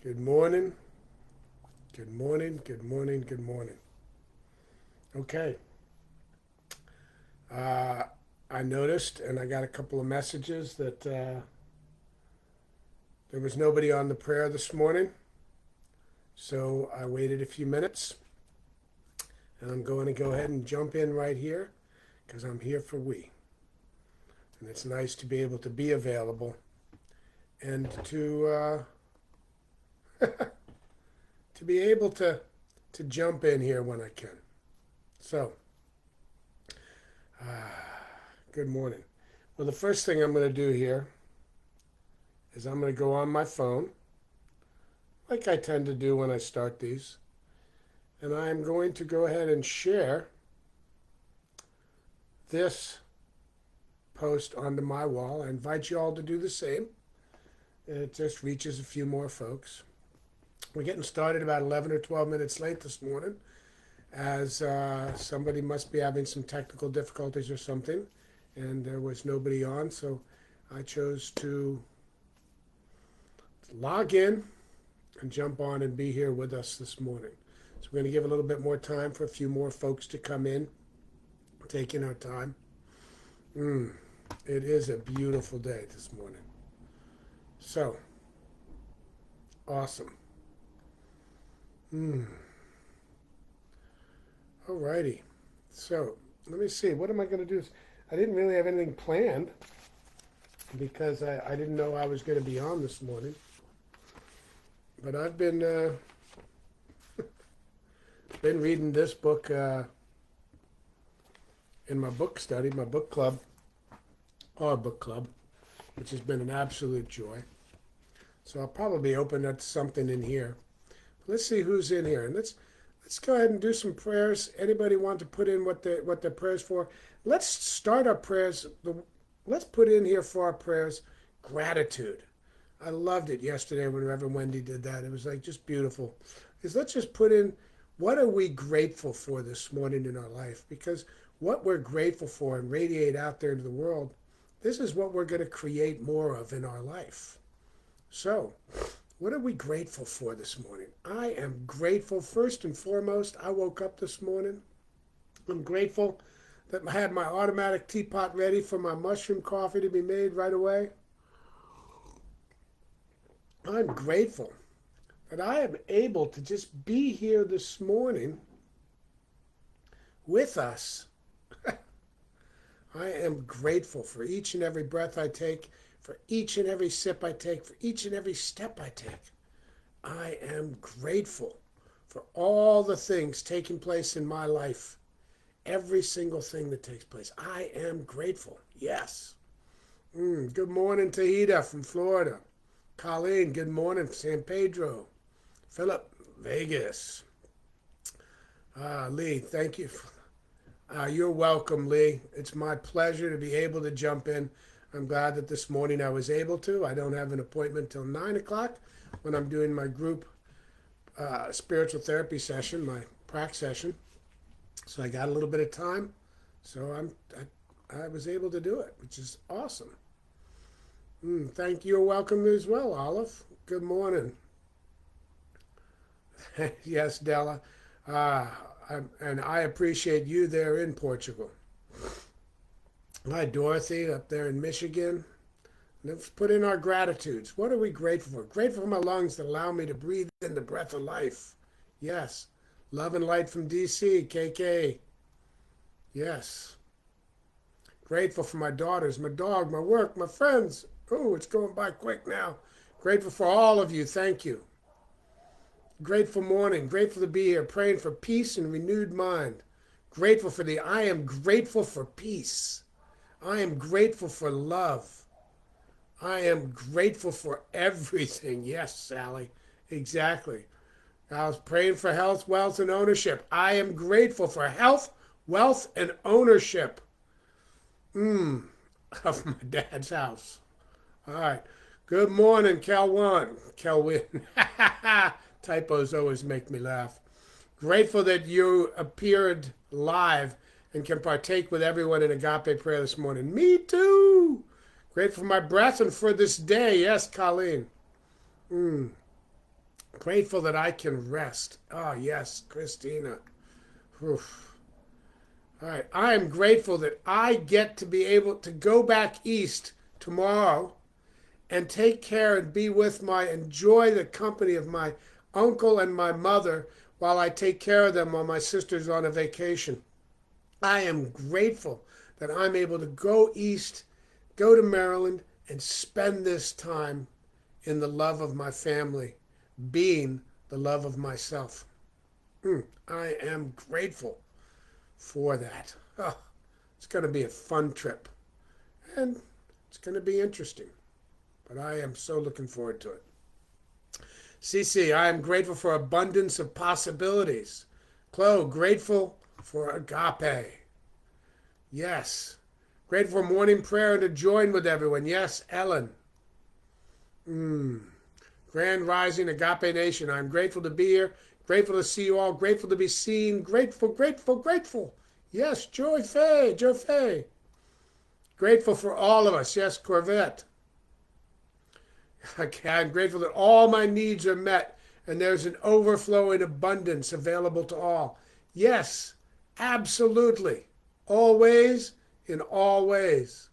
Good morning. Good morning. Good morning. Good morning. Okay. Uh, I noticed and I got a couple of messages that there was nobody on the prayer this morning. So I waited a few minutes and I'm going to go ahead and jump in right here because I'm here for we. And it's nice to be able to be available and to be able to jump in here when I can. So, good morning. Well, the first thing I'm going to do here is I'm going to go on my phone, like I tend to do when I start these, and I'm going to go ahead and share this post onto my wall. I invite you all to do the same. It just reaches a few more folks. We're getting started about 11 or 12 minutes late this morning, as somebody must be having some technical difficulties or something, and there was nobody on, so I chose to log in and jump on and be here with us this morning. So we're going to give a little bit more time for a few more folks to come in, taking our time. It is a beautiful day this morning. So, awesome. Alrighty. So, let me see. What am I going to do? I didn't really have anything planned because I didn't know I was going to be on this morning. But I've been been reading this book in my book study, my book club, our book club, which has been an absolute joy. So I'll probably open up something in here. Let's see who's in here, and let's go ahead and do some prayers. Anybody want to put in what their prayers for? Let's start our prayers. Let's put in here for our prayers gratitude. I loved it yesterday when Reverend Wendy did that. It was like just beautiful. Because let's just put in what are we grateful for this morning in our life? Because what we're grateful for and radiate out there into the world, this is what we're going to create more of in our life. So, what are we grateful for this morning? I am grateful, first and foremost, I woke up this morning. I'm grateful that I had my automatic teapot ready for my mushroom coffee to be made right away. I'm grateful that I am able to just be here this morning with us. I am grateful for each and every breath I take, for each and every sip I take, for each and every step I take. I am grateful for all the things taking place in my life, every single thing that takes place. I am grateful, yes. Good morning, Tahita from Florida. Colleen, good morning, San Pedro. Philip, Vegas. Lee, thank you. You're welcome, Lee. It's my pleasure to be able to jump in. I'm glad that this morning I was able to. I don't have an appointment till 9 o'clock when I'm doing my group spiritual therapy session, my prac session. So I got a little bit of time. So I was able to do it, which is awesome. Thank you. You're welcome as well, Olive. Good morning. Yes, Della. And I appreciate you there in Portugal. Hi, Dorothy, up there in Michigan. Let's put in our gratitudes. What are we grateful for? Grateful for my lungs that allow me to breathe in the breath of life. Yes. Love and light from DC, KK. Yes. Grateful for my daughters, my dog, my work, my friends. Oh, it's going by quick now. Grateful for all of you. Thank you. Grateful morning. Grateful to be here. Praying for peace and renewed mind. Grateful for I am grateful for peace. I am grateful for love. I am grateful for everything. Yes, Sally. Exactly. I was praying for health, wealth, and ownership. I am grateful for health, wealth, and ownership. Of my dad's house. All right. Good morning, Kelwin. Typos always make me laugh. Grateful that you appeared live and can partake with everyone in agape prayer this morning. Me too. Grateful for my breath and for this day. Yes, Colleen. Grateful that I can rest. Oh, yes, Christina. Oof. All right. I am grateful that I get to be able to go back east tomorrow and take care and be with enjoy the company of my uncle and my mother while I take care of them while my sister's on a vacation. I am grateful that I'm able to go east, go to Maryland, and spend this time in the love of my family, being the love of myself. I am grateful for that. Oh, it's going to be a fun trip, and it's going to be interesting, but I am so looking forward to it. CC, I am grateful for abundance of possibilities. Chloe, grateful for agape. Yes. Grateful for morning prayer and to join with everyone. Yes, Ellen. Grand Rising Agape Nation. I'm grateful to be here. Grateful to see you all. Grateful to be seen. Grateful, grateful, grateful. Yes, Joy Fay. Joy Fay. Grateful for all of us. Yes, Corvette. Okay, I'm grateful that all my needs are met and there's an overflowing abundance available to all. Yes, absolutely. Always, in all ways.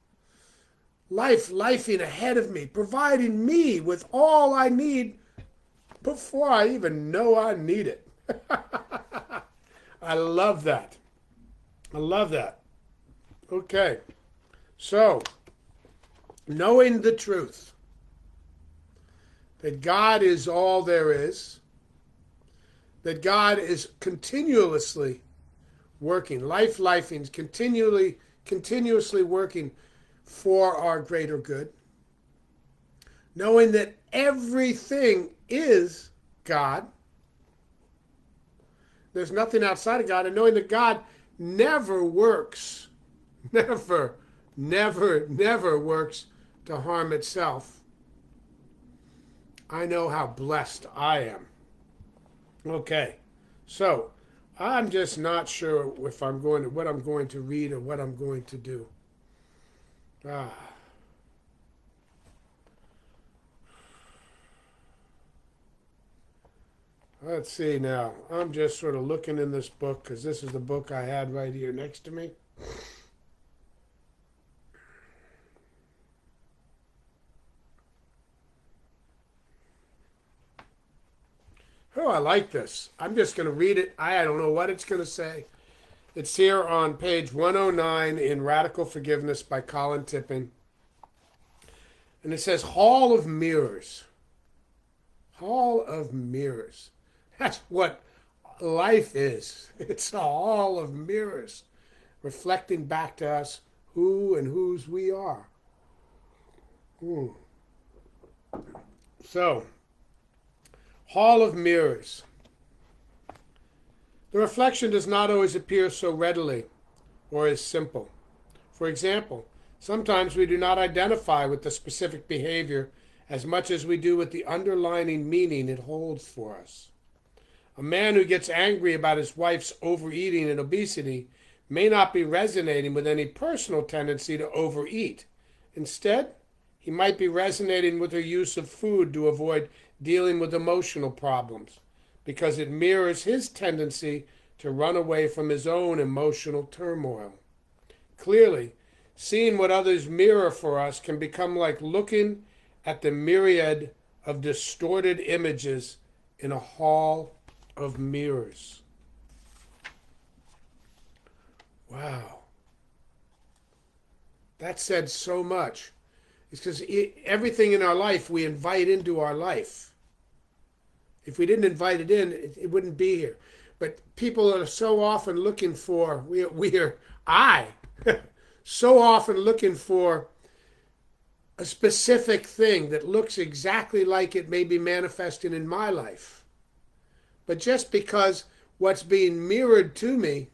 Lifing ahead of me, providing me with all I need before I even know I need it. I love that. I love that. Okay, so knowing the truth that God is all there is, that God is continuously working, lifing, continuously working for our greater good. Knowing that everything is God. There's nothing outside of God. And knowing that God never works, never works to harm itself. I know how blessed I am. Okay, so I'm just not sure if what I'm going to read or what I'm going to do. Let's see now. I'm just sort of looking in this book because this is the book I had right here next to me. Oh, I like this. I'm just going to read it. I don't know what it's going to say. It's here on page 109 in Radical Forgiveness by Colin Tippin. And it says, Hall of Mirrors. Hall of Mirrors. That's what life is. It's a hall of mirrors, reflecting back to us who and whose we are. So, Hall of Mirrors. The reflection does not always appear so readily or as simple. For example, sometimes we do not identify with the specific behavior as much as we do with the underlying meaning it holds for us. A man who gets angry about his wife's overeating and obesity may not be resonating with any personal tendency to overeat. Instead, he might be resonating with her use of food to avoid dealing with emotional problems, because it mirrors his tendency to run away from his own emotional turmoil. Clearly, seeing what others mirror for us can become like looking at the myriad of distorted images in a hall of mirrors. Wow. That said so much. It's because everything in our life we invite into our life. If we didn't invite it in, it wouldn't be here. But people are so often looking for, so often looking for a specific thing that looks exactly like it may be manifesting in my life. But just because what's being mirrored to me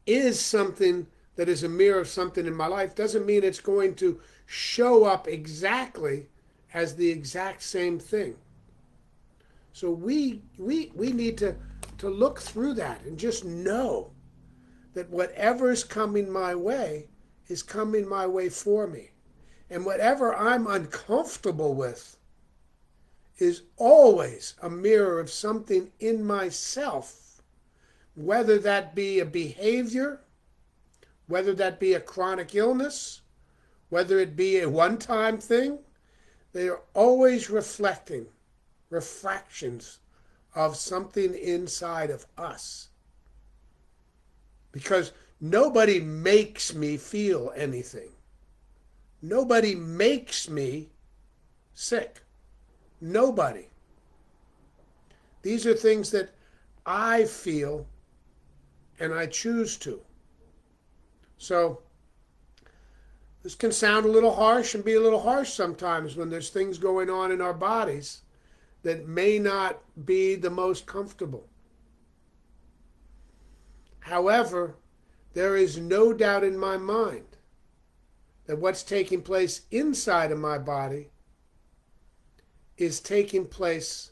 is something that is a mirror of something in my life doesn't mean it's going to show up exactly as the exact same thing. So we need to look through that and just know that whatever's coming my way is coming my way for me. And whatever I'm uncomfortable with is always a mirror of something in myself, whether that be a behavior, whether that be a chronic illness, whether it be a one-time thing. They are always reflecting refractions of something inside of us. Because nobody makes me feel anything. Nobody makes me sick. Nobody. These are things that I feel and I choose to. So this can sound a little harsh and be a little harsh sometimes when there's things going on in our bodies that may not be the most comfortable. However, there is no doubt in my mind that what's taking place inside of my body is taking place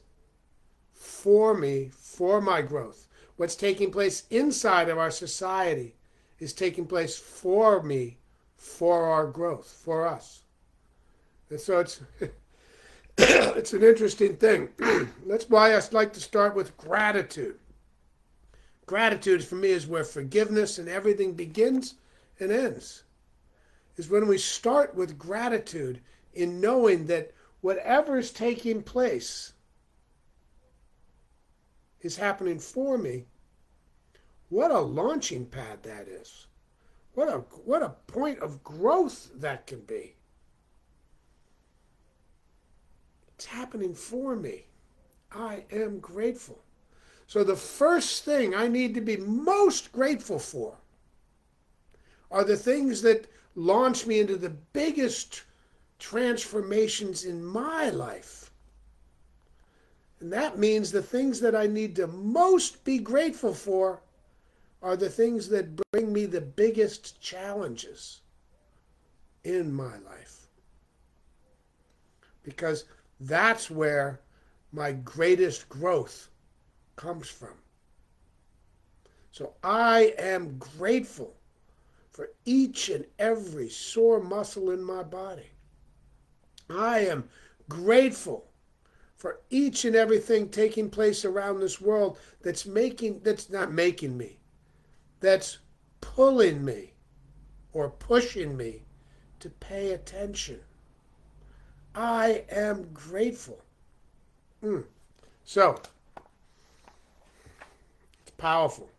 for me, for my growth. What's taking place inside of our society is taking place for me, for our growth, for us. And so it's it's an interesting thing. That's why I like to start with gratitude. Gratitude for me is where forgiveness and everything begins and ends. Is when we start with gratitude in knowing that whatever is taking place is happening for me. What a launching pad that is. What a point of growth that can be. It's happening for me. I am grateful. So the first thing I need to be most grateful for are the things that launch me into the biggest transformations in my life. And that means the things that I need to most be grateful for are the things that bring me the biggest challenges in my life. Because that's where my greatest growth comes from. So I am grateful for each and every sore muscle in my body. I am grateful for each and everything taking place around this world that's pulling me or pushing me to pay attention. I am grateful. So, it's powerful.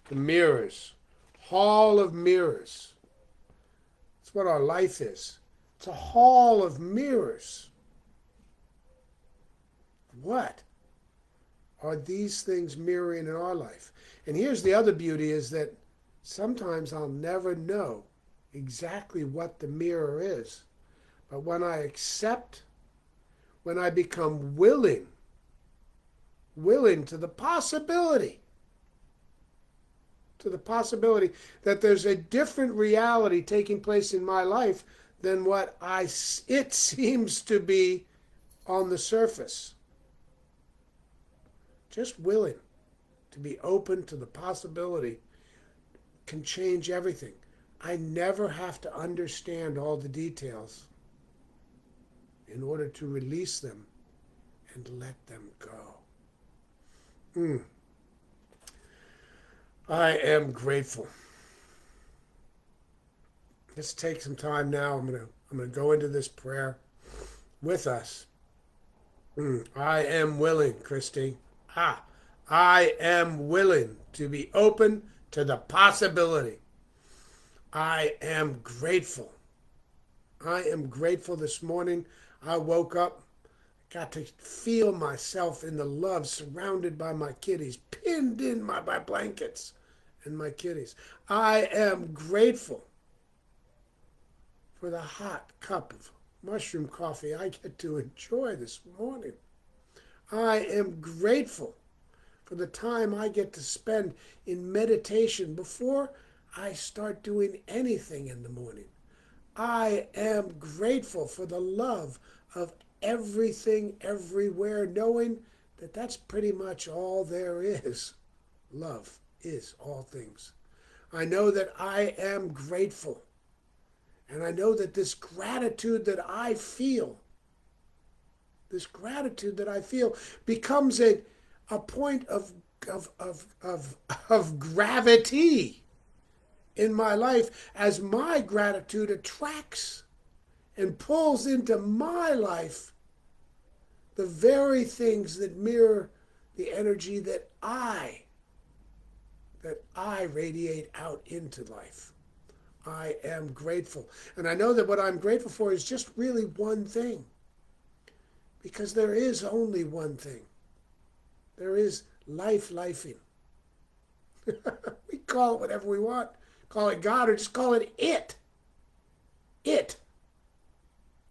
The mirrors. Hall of mirrors. That's what our life is. It's a hall of mirrors. What are these things mirroring in our life? And here's the other beauty is that sometimes I'll never know exactly what the mirror is. But when I accept, when I become willing to the possibility that there's a different reality taking place in my life than what it seems to be on the surface. Just willing to be open to the possibility can change everything. I never have to understand all the details in order to release them and let them go. I am grateful. Let's take some time now. I'm gonna go into this prayer with us. I am willing, Christy. I am willing to be open to the possibility. I am grateful. I am grateful this morning. I woke up, got to feel myself in the love, surrounded by my kitties, pinned in by my blankets and my kitties. I am grateful for the hot cup of mushroom coffee I get to enjoy this morning. I am grateful for the time I get to spend in meditation before I start doing anything in the morning. I am grateful for the love of everything, everywhere, knowing that that's pretty much all there is. Love is all things. I know that I am grateful. And I know that this gratitude that I feel, this gratitude that I feel becomes a point of gravity in my life as my gratitude attracts and pulls into my life the very things that mirror the energy that I radiate out into life. I am grateful. And I know that what I'm grateful for is just really one thing. Because there is only one thing. There is lifing. We call it whatever we want. Call it God or just call it it. It.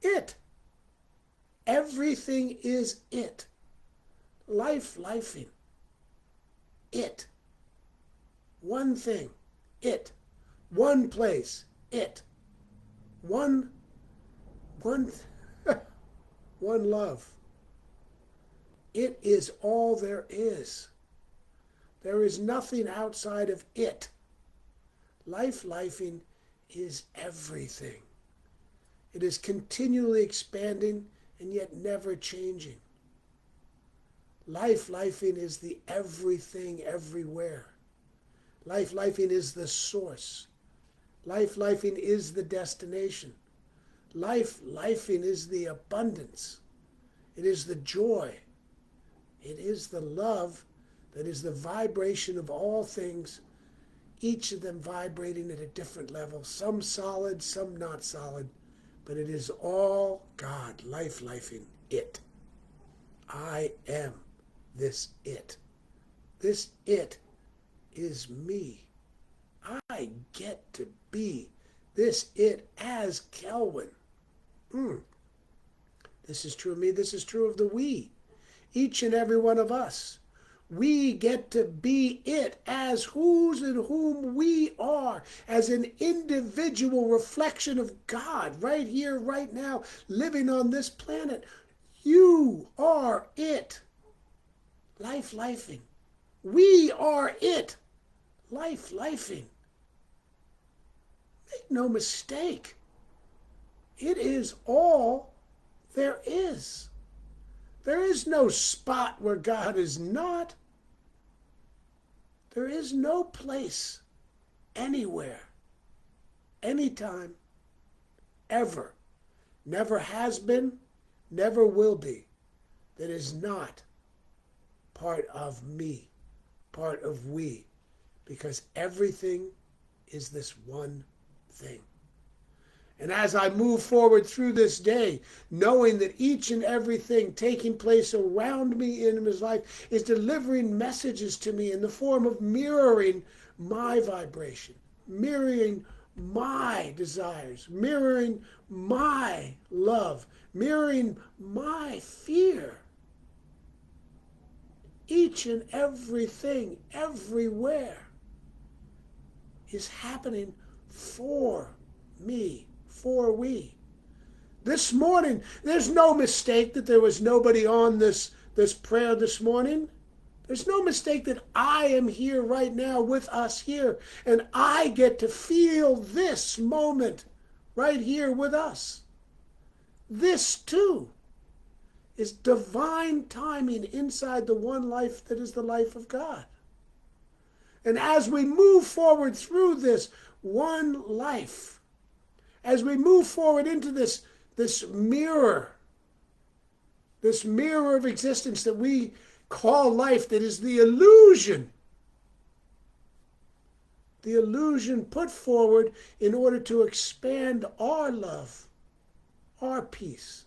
It. Everything is it. Lifing. It. One thing. It. One place. It. One love. It is all there is. There is nothing outside of it. Lifing is everything. It is continually expanding and yet never changing. Lifing is the everything everywhere. Lifing is the source. Lifing is the destination. Lifing is the abundance. It is the joy. It is the love that is the vibration of all things, each of them vibrating at a different level, some solid, some not solid, but it is all God, lifing it. I am this it. This it is me. I get to be this it as Kelvin. This is true of me. This is true of the we. Each and every one of us. We get to be it as whose and whom we are, as an individual reflection of God right here, right now, living on this planet. You are it. Lifing. We are it. Lifing. Make no mistake. It is all there is. There is no spot where God is not. There is no place, anywhere, anytime, ever, never has been, never will be, that is not part of me, part of we, because everything is this one thing. And as I move forward through this day, knowing that each and everything taking place around me in his life is delivering messages to me in the form of mirroring my vibration, mirroring my desires, mirroring my love, mirroring my fear. Each and everything, everywhere, is happening for me. For we. This morning, there's no mistake that there was nobody on this prayer this morning. There's no mistake that I am here right now with us here, and I get to feel this moment right here with us. This, too, is divine timing inside the one life that is the life of God. And as we move forward through this one life, as we move forward into this mirror of existence that we call life, that is the illusion put forward in order to expand our love, our peace,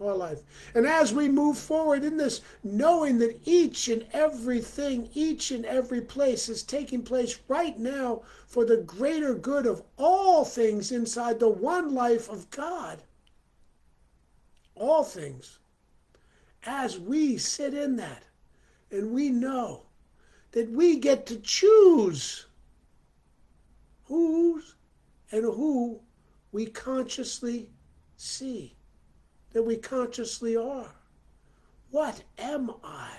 our life. And as we move forward in this, knowing that each and everything, each and every place is taking place right now for the greater good of all things inside the one life of God. All things. As we sit in that, and we know that we get to choose whose and who we consciously see, that we consciously are. What am I?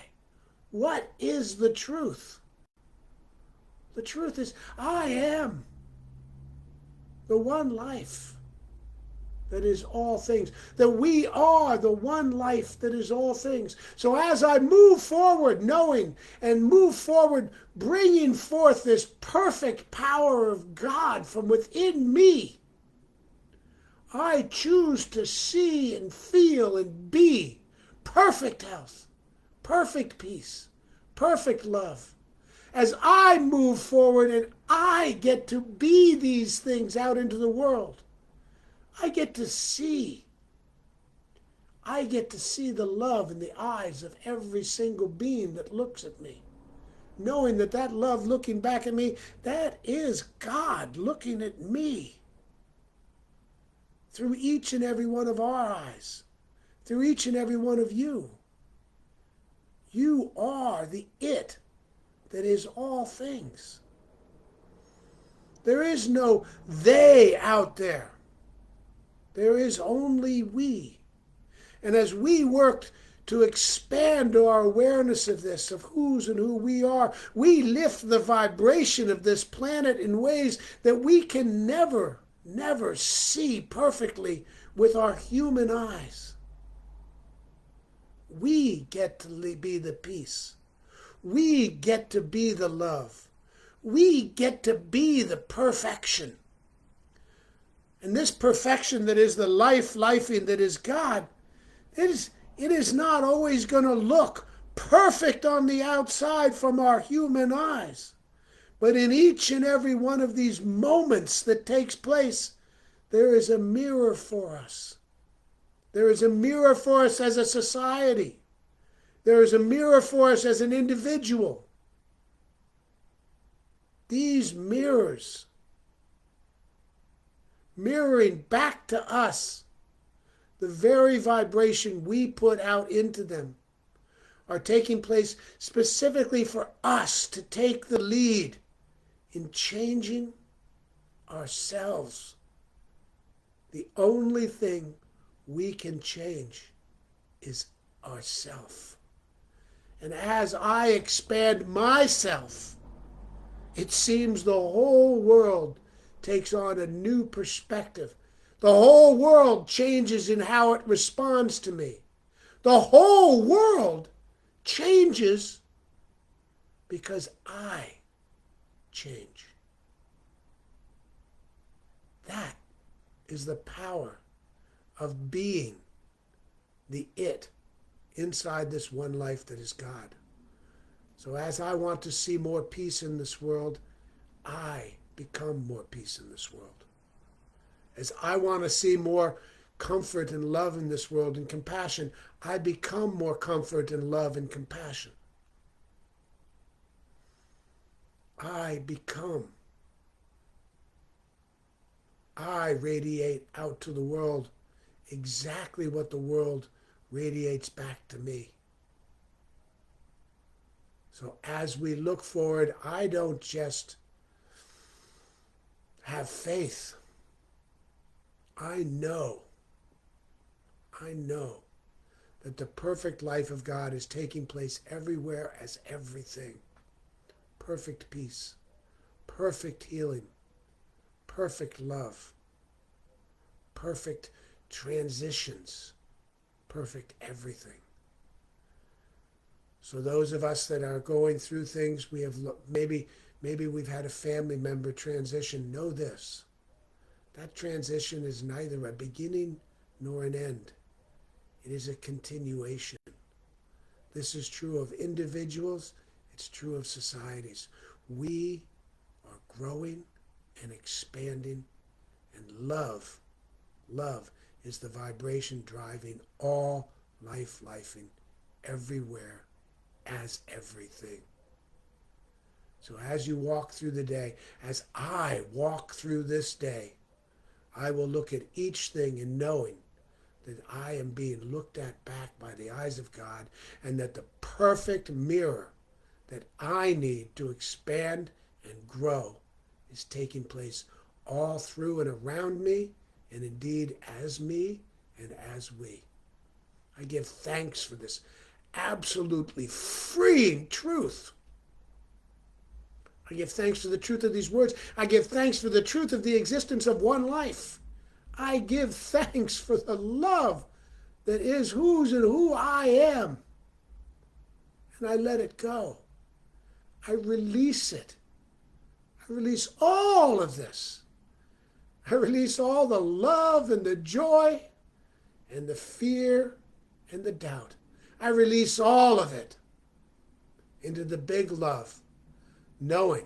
What is the truth? The truth is, I am the one life. that is all things, that we are the one life that is all things. So as I move forward knowing and move forward bringing forth this perfect power of God from within me, I choose to see and feel and be perfect health, perfect peace, perfect love. As I move forward and I get to be these things out into the world, I get to see the love in the eyes of every single being that looks at me, knowing that that love looking back at me, that is God looking at me through each and every one of our eyes, through each and every one of you. You are the it that is all things. There is no they out there. There is only we. And as we work to expand our awareness of this, of whose and who we are, we lift the vibration of this planet in ways that we can never see perfectly with our human eyes. We get to be the peace. We get to be the love. We get to be the perfection. And this perfection that is the lifing that is God, it is not always going to look perfect on the outside from our human eyes. But in each and every one of these moments that takes place, there is a mirror for us. There is a mirror for us as a society. There is a mirror for us as an individual. These mirrors, mirroring back to us the very vibration we put out into them, are taking place specifically for us to take the lead in changing ourselves. The only thing we can change is ourself. And as I expand myself, it seems the whole world takes on a new perspective. The whole world changes in how it responds to me. The whole world changes because I change. That is the power of being the it inside this one life that is God. So as I want to see more peace in this world, I become more peace in this world. As I want to see more comfort and love in this world and compassion, I become more comfort and love and compassion. I radiate out to the world exactly what the world radiates back to me. So as we look forward, I don't just have faith. I know that the perfect life of God is taking place everywhere as everything. Perfect peace, perfect healing, perfect love, perfect transitions, perfect everything. So those of us that are going through things, we have maybe we've had a family member transition, know this. That transition is neither a beginning nor an end. It is a continuation. This is true of individuals. It's true of societies. We are growing and expanding, and love is the vibration driving all lifing everywhere as everything. So as you walk through the day, as I walk through this day, I will look at each thing and knowing that I am being looked at back by the eyes of God, and that the perfect mirror that I need to expand and grow is taking place all through and around me, and indeed as me and as we. I give thanks for this absolutely freeing truth. I give thanks for the truth of these words. I give thanks for the truth of the existence of one life. I give thanks for the love that is whose and who I am. And I let it go. I release it. I release all of this. I release all the love and the joy and the fear and the doubt. I release all of it into the big love, knowing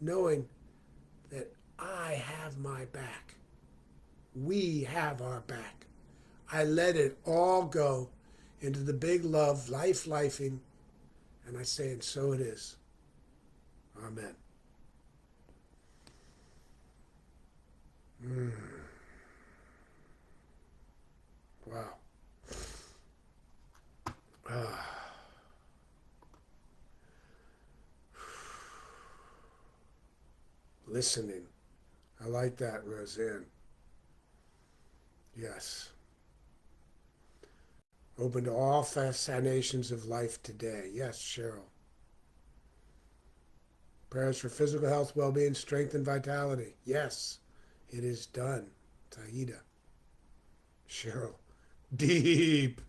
that I have my back. We have our back. I let it all go into the big love, lifing, and I say, and so it is. Amen. Wow. Listening. I like that, Roseanne. Yes. Open to all fascinations of life today. Yes, Cheryl. Prayers for physical health, well-being, strength, and vitality. Yes, it is done. Tahida. Cheryl. Deep.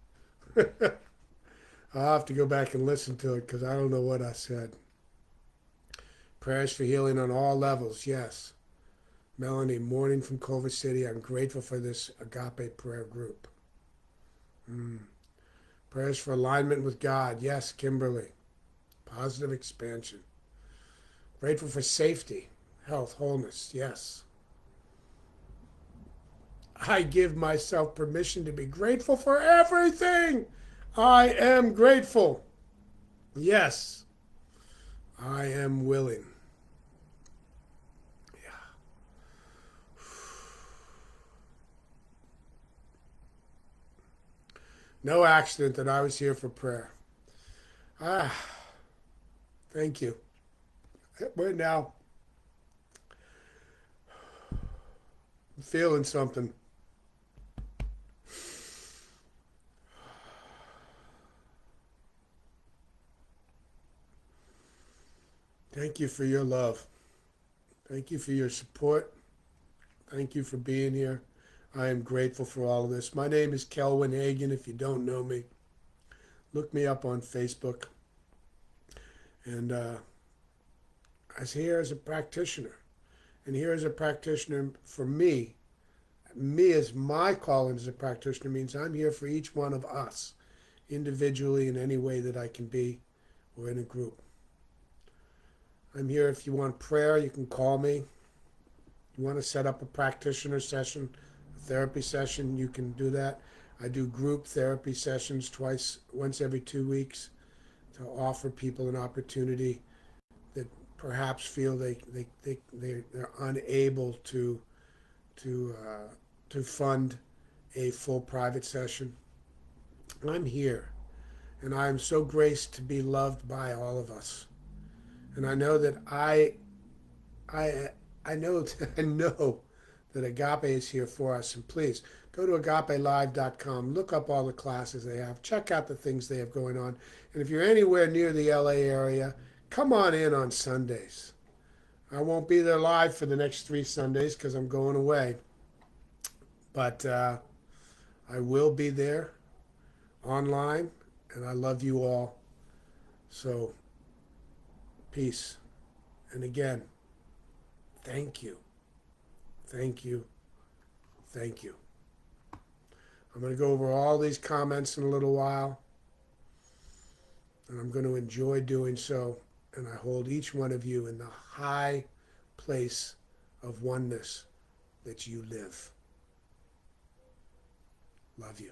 I'll have to go back and listen to it because I don't know what I said. Prayers for healing on all levels. Yes. Melanie, morning from Culver City. I'm grateful for this Agape prayer group. Prayers for alignment with God. Yes, Kimberly. Positive expansion. Grateful for safety, health, wholeness. Yes. I give myself permission to be grateful for everything. I am grateful. Yes. I am willing. No accident that I was here for prayer. Thank you. Right now, I'm feeling something. Thank you for your love. Thank you for your support. Thank you for being here. I am grateful for all of this. My name is Kelwin Hagan. If you don't know me, look me up on Facebook. And I was here as a practitioner. And here as a practitioner for me as my calling as a practitioner means I'm here for each one of us individually in any way that I can be or in a group. I'm here if you want prayer, you can call me. You want to set up a practitioner session, a therapy session, you can do that. I do group therapy sessions once every 2 weeks to offer people an opportunity that perhaps feel they're unable to fund a full private session. I'm here, and I am so graced to be loved by all of us. And I know that I know that Agape is here for us. And please go to agapelive.com, look up all the classes they have, check out the things they have going on. And if you're anywhere near the LA area, come on in on Sundays. I won't be there live for the next 3 Sundays because I'm going away. But I will be there online, and I love you all. So, peace. And again, thank you. Thank you. Thank you. I'm going to go over all these comments in a little while, and I'm going to enjoy doing so. And I hold each one of you in the high place of oneness that you live. Love you.